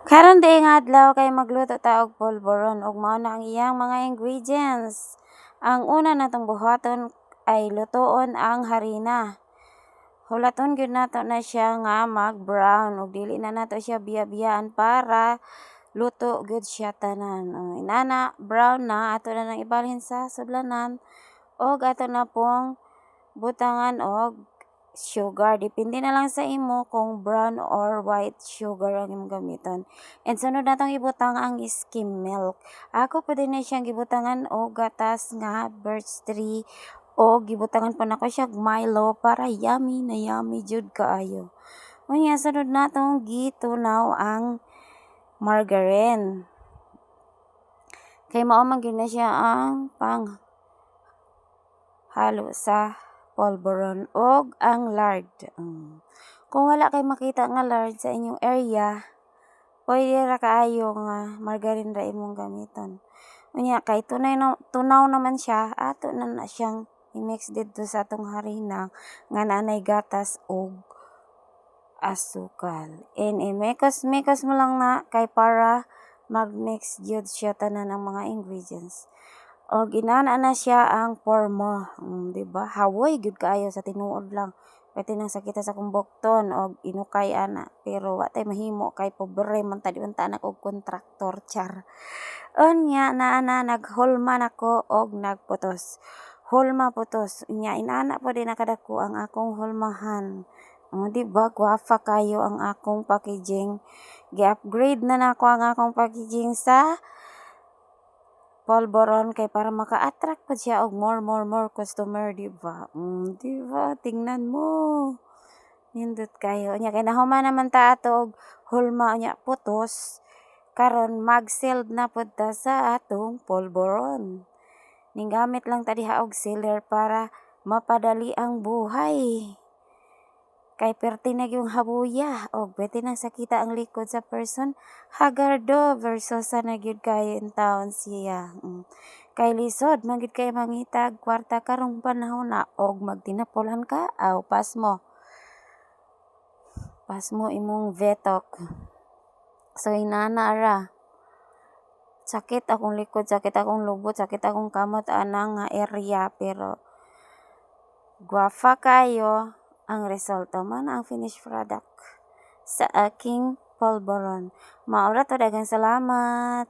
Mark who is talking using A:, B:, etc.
A: Karon day nga adlaw kay magluto ta og polvoron ug mao na ang iyang mga ingredients. Ang una natong buhaton ay lutoon ang harina. Hulaton gyud nato na siya nga mag-brown ug dili na nato siya biya-biyaan para luto gyud siya tanan. Inana brown na ato na nang ibalhin sa sudlanan og ato na pong butangan og sugar. Depende na lang sa imo kung brown or white sugar ang imong gamiton. And sunod natong ibutang ang skim milk. Ako pwede na siyang gibutangan og gatas nga birch tree o gibutangan pa nako siya og Milo para yummy na yummy jud kaayo. Unya sunod natong gitunaw ang margarine. Kay mao man gyud na siya ang pang halo sa polvoron og ang lard. Kung wala kay makita nga lard sa inyong area, pwede ra kaayo nga margarine ra imong gamiton. Unya kay tunaw naman siya, ato na siyang i-mix didto sa atong harina nga naanay gatas ug asukal. And imekos-mekos mo lang na kay para mag-mix gyud siya tanan ang mga ingredients. O ginana na siya ang porma, di ba? Hawoy gyud kaayo sa tinuod lang. Pwede nang sakita sa kumbukton og inukay ana. Pero wa tay mahimo kay pobre man ta di unta anak og kontraktor char. Unya naana naghulma nako og nagputos. Hulma putos. Unya inana po din nakadako ang akong hulmahan. Di ba gwafa kayo ang akong packaging. Gi-upgrade na nako ang akong packaging sa polvoron kay para maka-attract pa siya og more customer, di ba? Di ba? Tingnan mo. Nindot kayo. Unya kay nahuman naman ta ato og hulma unya putos. Karon mag-sealed na pud ta sa atong polvoron. Ning gamit lang ta diha og sealer para mapadali ang buhay. Kay perti na yung habuya o pwede nang sakita ang likod sa person hagardo versus sa nagyud kay in town siya. Kay lisod manggid kay mangitag kwarta karong panahon na og magtinapolhan ka aw pas mo imong vetok. So inana ra. Sakit akong likod, sakit akong lubot, sakit akong kamot anang nga area pero gwafa kayo ang resulta man ang finished product sa aking polvoron. Maura to daghang salamat.